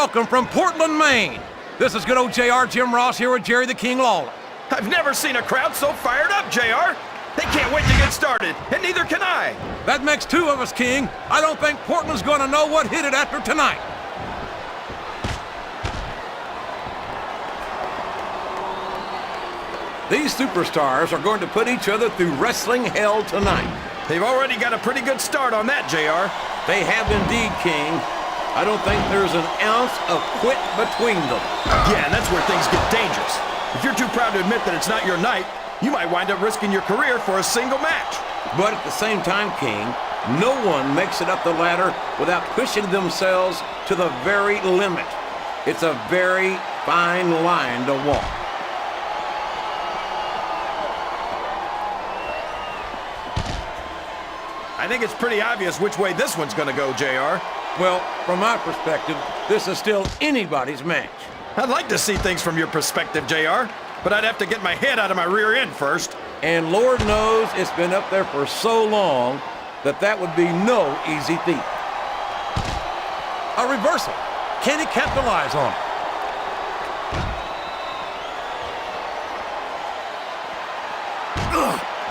welcome from Portland, Maine. This is good old JR Jim Ross here with Jerry the King Lawler. I've never seen a crowd so fired up, JR. They can't wait to get started, and neither can I. That makes two of us, King. I don't think Portland's going to know what hit it after tonight. These superstars are going to put each other through wrestling hell tonight. They've already got a pretty good start on that, JR. They have indeed, King. I don't think there's an ounce of quit between them. Yeah, and that's where things get dangerous. If you're too proud to admit that it's not your night, you might wind up risking your career for a single match. But at the same time, King, no one makes it up the ladder without pushing themselves to the very limit. It's a very fine line to walk. I think it's pretty obvious which way this one's gonna go, JR. Well, from my perspective, this is still anybody's match. I'd like to see things from your perspective, JR, but I'd have to get my head out of my rear end first. And Lord knows it's been up there for so long that would be no easy feat. A reversal. Can he capitalize on it?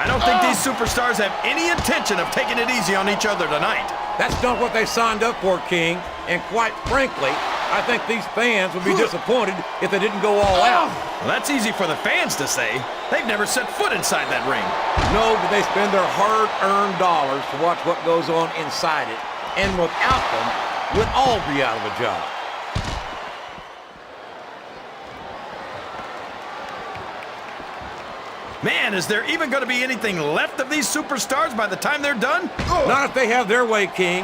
I don't think these superstars have any intention of taking it easy on each other tonight. That's not what they signed up for, King. And quite frankly, I think these fans would be disappointed if they didn't go all out. Well, that's easy for the fans to say. They've never set foot inside that ring. No, but they spend their hard-earned dollars to watch what goes on inside it. And without them, we'd all be out of a job. Man, is there even going to be anything left of these superstars by the time they're done? Not if they have their way, King.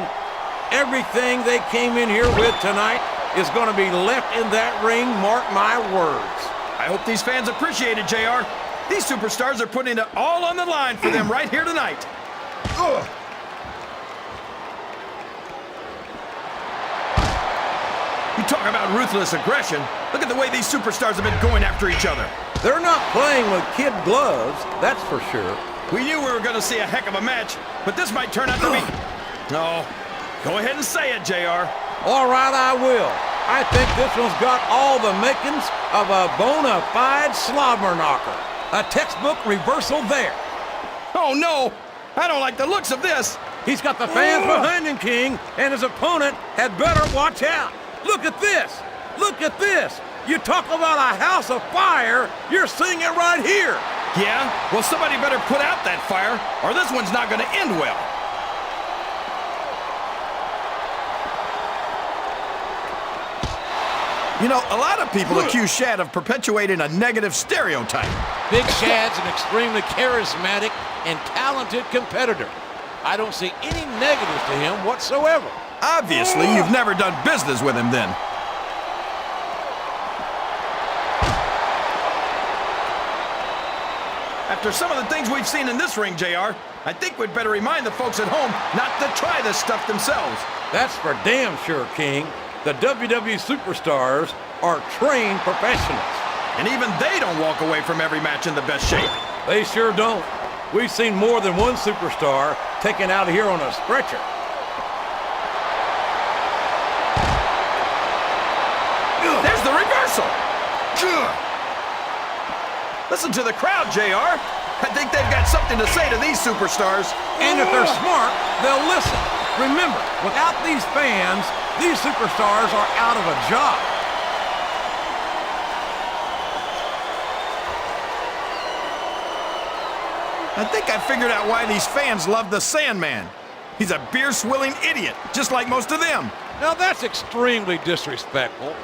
Everything they came in here with tonight is going to be left in that ring, mark my words. I hope these fans appreciate it, JR. These superstars are putting it all on the line for them right here tonight. You talk about ruthless aggression. Look at the way these superstars have been going after each other. They're not playing with kid gloves, that's for sure. We knew we were going to see a heck of a match, but this might turn out to be... No. Go ahead and say it, JR. All right, I will. I think this one's got all the makings of a bona fide slobber knocker. A textbook reversal there. Oh, no. I don't like the looks of this. He's got the fans behind him, King, and his opponent had better watch out. Look at this. Look at this. You talk about a house of fire, you're seeing it right here. Yeah? Well, somebody better put out that fire, or this one's not going to end well. You know, a lot of people accuse Shad of perpetuating a negative stereotype. Big Shad's an extremely charismatic and talented competitor. I don't see any negatives to him whatsoever. Obviously, you've never done business with him then. After some of the things we've seen in this ring, JR, I think we'd better remind the folks at home not to try this stuff themselves. That's for damn sure, King. The WWE superstars are trained professionals. And even they don't walk away from every match in the best shape. They sure don't. We've seen more than one superstar taken out of here on a stretcher. There's the reversal. Listen to the crowd, JR. I think they've got something to say to these superstars. And if they're smart, they'll listen. Remember, without these fans, these superstars are out of a job. I think I figured out why these fans love the Sandman. He's a beer-swilling idiot, just like most of them. Now that's extremely disrespectful,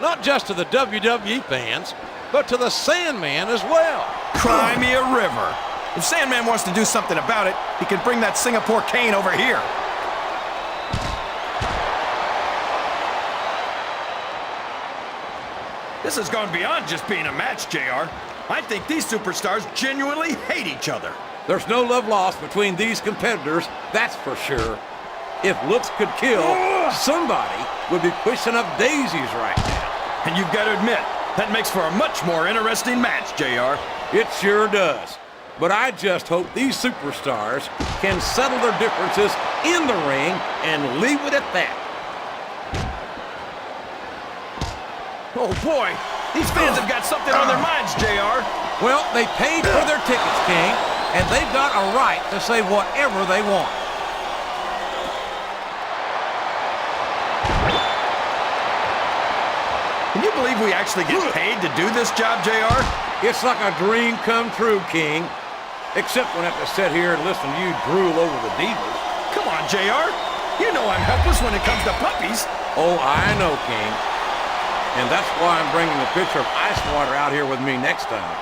not just to the WWE fans, but to the Sandman as well. Cry me a river. If Sandman wants to do something about it, he can bring that Singapore cane over here. This has gone beyond just being a match, JR. I think these superstars genuinely hate each other. There's no love lost between these competitors, that's for sure. If looks could kill, somebody would be pushing up daisies right now. And you've got to admit, that makes for a much more interesting match, JR. It sure does. But I just hope these superstars can settle their differences in the ring and leave it at that. Oh, boy. These fans have got something on their minds, JR. Well, they paid for their tickets, King, and they've got a right to say whatever they want. Can you believe we actually get paid to do this job, JR? It's like a dream come true, King. Except when I have to sit here and listen to you drool over the divas. Come on, JR. You know I'm helpless when it comes to puppies. Oh, I know, King. And that's why I'm bringing a pitcher of ice water out here with me next time.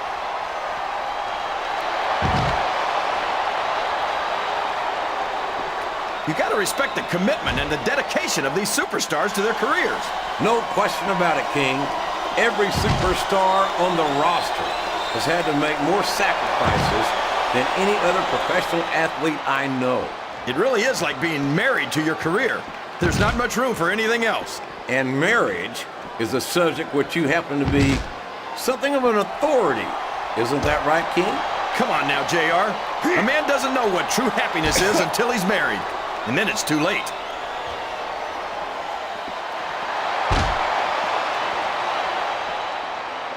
You gotta respect the commitment and the dedication of these superstars to their careers. No question about it, King. Every superstar on the roster has had to make more sacrifices than any other professional athlete I know. It really is like being married to your career. There's not much room for anything else. And marriage is a subject which you happen to be something of an authority. Isn't that right, King? Come on now, JR. A man doesn't know what true happiness is until he's married. And then it's too late.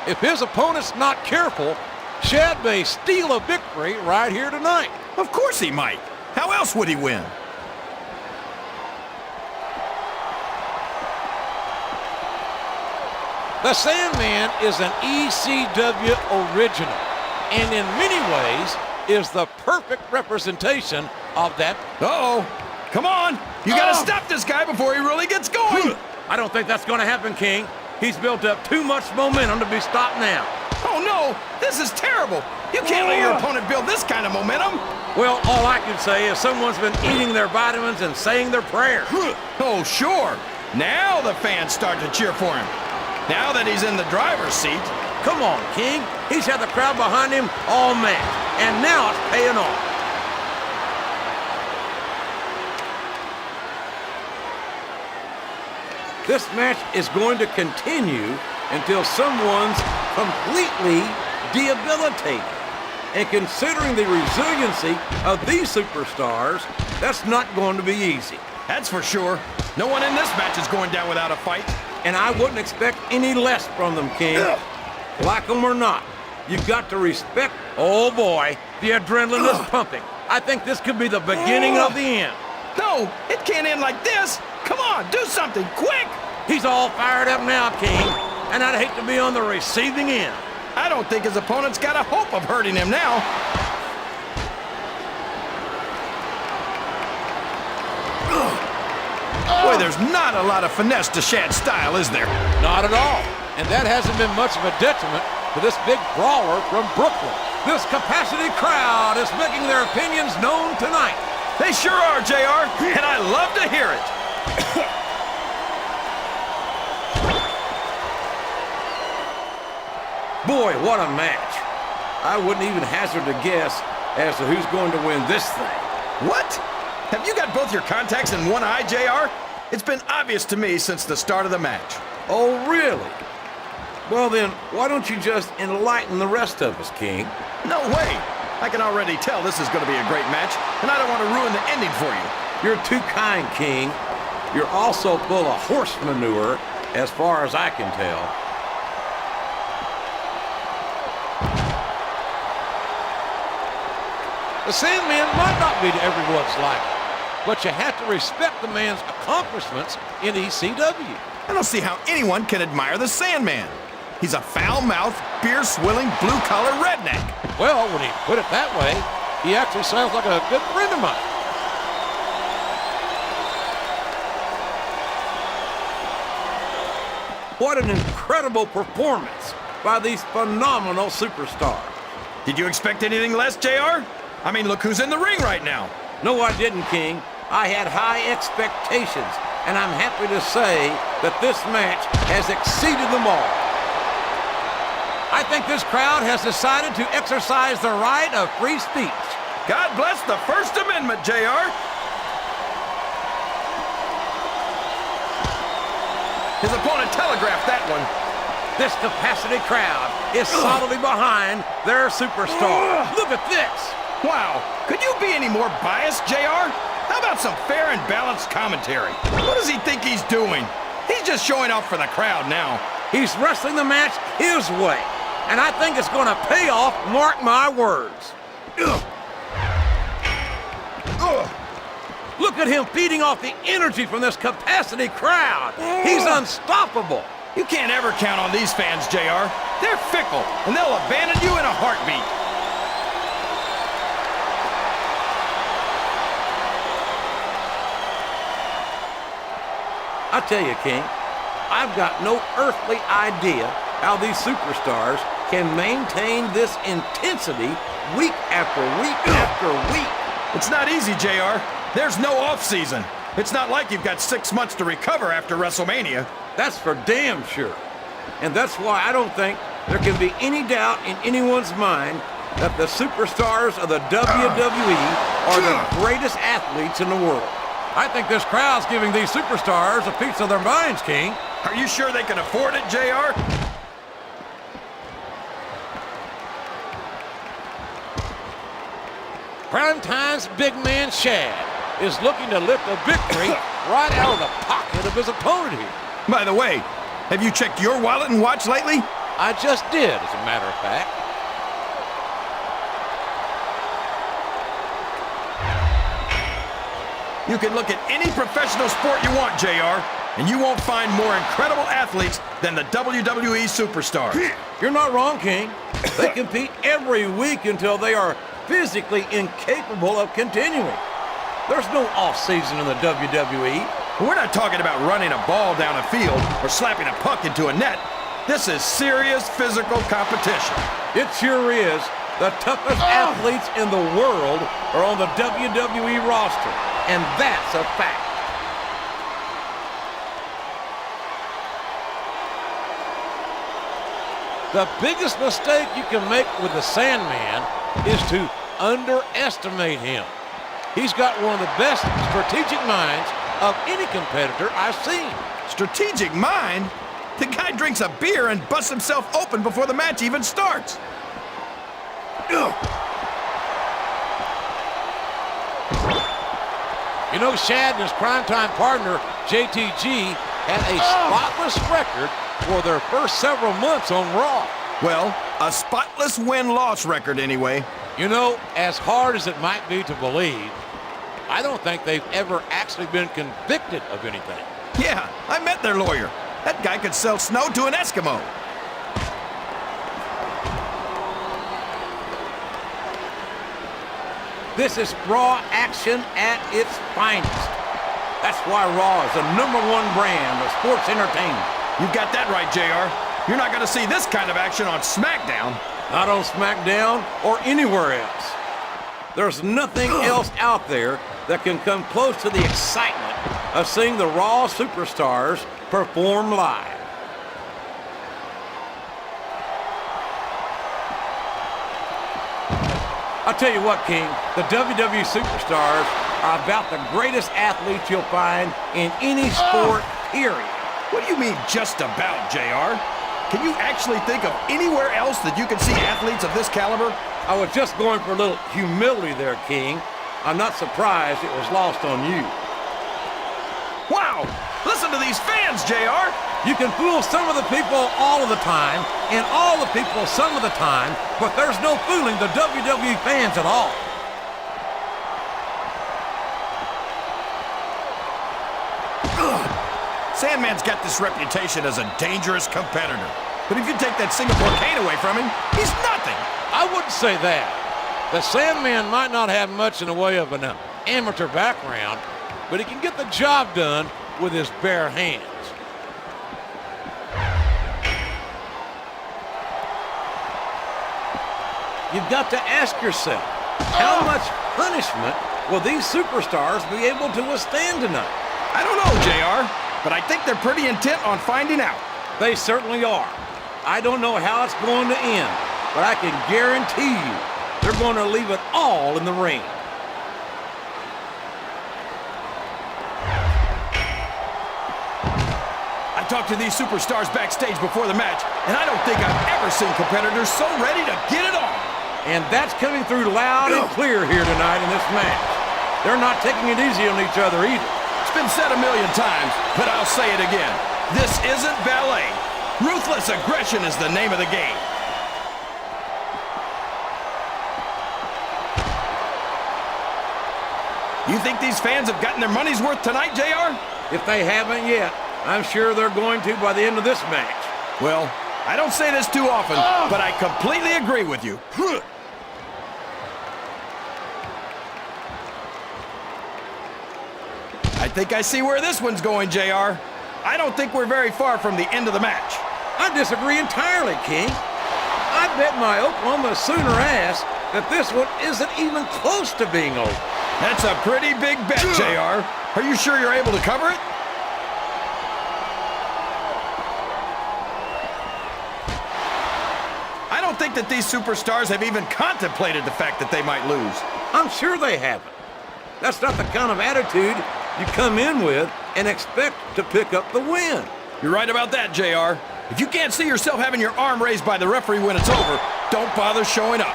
If his opponent's not careful, Shad may steal a victory right here tonight. Of course he might. How else would he win? The Sandman is an ECW original, and in many ways is the perfect representation of that. Uh-oh. Come on. You gotta stop this guy before he really gets going. I don't think that's gonna happen, King. He's built up too much momentum to be stopped now. Oh, no. This is terrible. You can't let your opponent build this kind of momentum. Well, all I can say is someone's been eating their vitamins and saying their prayers. Oh, sure. Now the fans start to cheer for him. Now that he's in the driver's seat. Come on, King. He's had the crowd behind him all match, and now it's paying off. This match is going to continue until someone's completely debilitated. And considering the resiliency of these superstars, that's not going to be easy. That's for sure. No one in this match is going down without a fight. And I wouldn't expect any less from them, King. Like them or not, you've got to respect. Oh boy, the adrenaline is pumping. I think this could be the beginning of the end. No, it can't end like this. Come on, do something, quick! He's all fired up now, King, and I'd hate to be on the receiving end. I don't think his opponent's got a hope of hurting him now. Boy, there's not a lot of finesse to Shad's style, is there? Not at all. And that hasn't been much of a detriment to this big brawler from Brooklyn. This capacity crowd is making their opinions known tonight. They sure are, JR, and I love to hear it. Boy, what a match. I wouldn't even hazard a guess as to who's going to win this thing. What? Have you got both your contacts in one eye, JR? It's been obvious to me since the start of the match. Oh, really? Well then, why don't you just enlighten the rest of us, King? No way. I can already tell this is going to be a great match, and I don't want to ruin the ending for you. You're too kind, King. You're also full of horse manure, as far as I can tell. The Sandman might not be to everyone's liking, but you have to respect the man's accomplishments in ECW. I don't see how anyone can admire the Sandman. He's a foul-mouthed, beer-swilling, blue-collar redneck. Well, when you put it that way, he actually sounds like a good friend of mine. What an incredible performance by these phenomenal superstars. Did you expect anything less, JR? I mean, look who's in the ring right now. No, I didn't, King. I had high expectations, and I'm happy to say that this match has exceeded them all. I think this crowd has decided to exercise the right of free speech. God bless the First Amendment, JR. His opponent telegraphed that one. This capacity crowd is solidly behind their superstar. Look at this. Wow, could you be any more biased, JR? How about some fair and balanced commentary? What does he think he's doing? He's just showing off for the crowd now. He's wrestling the match his way. And I think it's going to pay off, mark my words. Ugh. Ugh. Look at him feeding off the energy from this capacity crowd. He's unstoppable. You can't ever count on these fans, JR. They're fickle, and they'll abandon you in a heartbeat. I tell you, King, I've got no earthly idea how these superstars can maintain this intensity week after week after week. It's not easy, JR. There's no off-season. It's not like you've got 6 months to recover after WrestleMania. That's for damn sure. And that's why I don't think there can be any doubt in anyone's mind that the superstars of the WWE are the greatest athletes in the world. I think this crowd's giving these superstars a piece of their minds, King. Are you sure they can afford it, JR? Primetime's big man Shad is looking to lift a victory right out of the pocket of his opponent here. By the way, have you checked your wallet and watch lately? I just did, as a matter of fact. You can look at any professional sport you want, JR, and you won't find more incredible athletes than the WWE superstars. You're not wrong, King. They compete every week until they are physically incapable of continuing. There's no off-season in the WWE. We're not talking about running a ball down a field or slapping a puck into a net. This is serious physical competition. It sure is. The toughest athletes in the world are on the WWE roster, and that's a fact. The biggest mistake you can make with the Sandman is to underestimate him. He's got one of the best strategic minds of any competitor I've seen. Strategic mind? The guy drinks a beer and busts himself open before the match even starts. Ugh. You know, Shad and his primetime partner, JTG, had a spotless record for their first several months on Raw. Well, a spotless win-loss record anyway. You know, as hard as it might be to believe, I don't think they've ever actually been convicted of anything. Yeah, I met their lawyer. That guy could sell snow to an Eskimo. This is Raw action at its finest. That's why Raw is the #1 brand of sports entertainment. You got that right, JR. You're not going to see this kind of action on SmackDown. Not on SmackDown or anywhere else. There's nothing else out there that can come close to the excitement of seeing the Raw superstars perform live. I'll tell you what, King, the WWE superstars are about the greatest athletes you'll find in any sport, period. What do you mean, just about, JR? Can you actually think of anywhere else that you can see athletes of this caliber? I was just going for a little humility there, King. I'm not surprised it was lost on you. Wow! Listen to these fans, JR! You can fool some of the people all of the time, and all the people some of the time, but there's no fooling the WWE fans at all. Sandman's got this reputation as a dangerous competitor. But if you take that Singapore cane away from him, he's nothing. I wouldn't say that. The Sandman might not have much in the way of an amateur background, but he can get the job done with his bare hands. You've got to ask yourself, how much punishment will these superstars be able to withstand tonight? I don't know, JR, but I think they're pretty intent on finding out. They certainly are. I don't know how it's going to end, but I can guarantee you they're going to leave it all in the ring. I talked to these superstars backstage before the match, and I don't think I've ever seen competitors so ready to get it on. And that's coming through loud and clear here tonight in this match. They're not taking it easy on each other either. It's been said a million times, but I'll say it again. This isn't ballet. Ruthless aggression is the name of the game. You think these fans have gotten their money's worth tonight, JR? If they haven't yet, I'm sure they're going to by the end of this match. Well, I don't say this too often, but I completely agree with you. I think I see where this one's going, JR. I don't think we're very far from the end of the match. I disagree entirely, King. I bet my Oklahoma Sooner ass that this one isn't even close to being over. That's a pretty big bet, JR. Are you sure you're able to cover it? I don't think that these superstars have even contemplated the fact that they might lose. I'm sure they haven't. That's not the kind of attitude you come in with and expect to pick up the win. You're right about that, JR. If you can't see yourself having your arm raised by the referee when it's over, don't bother showing up.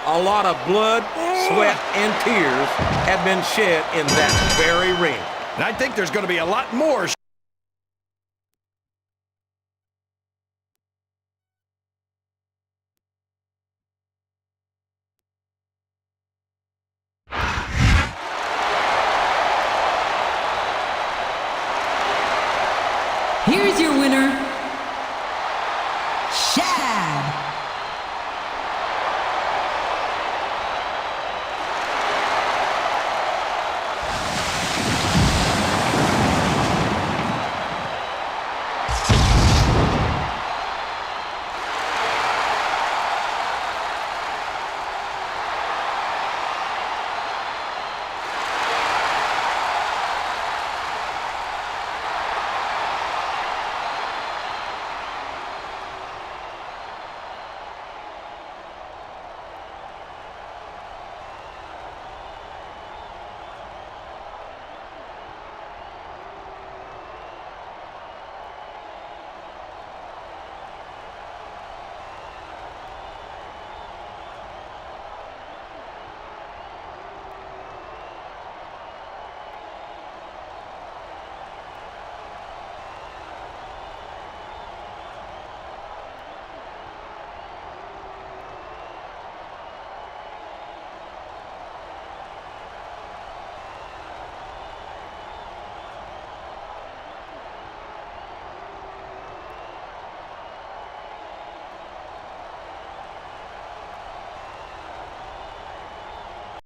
A lot of blood, sweat, and tears have been shed in that very ring. And I think there's going to be a lot more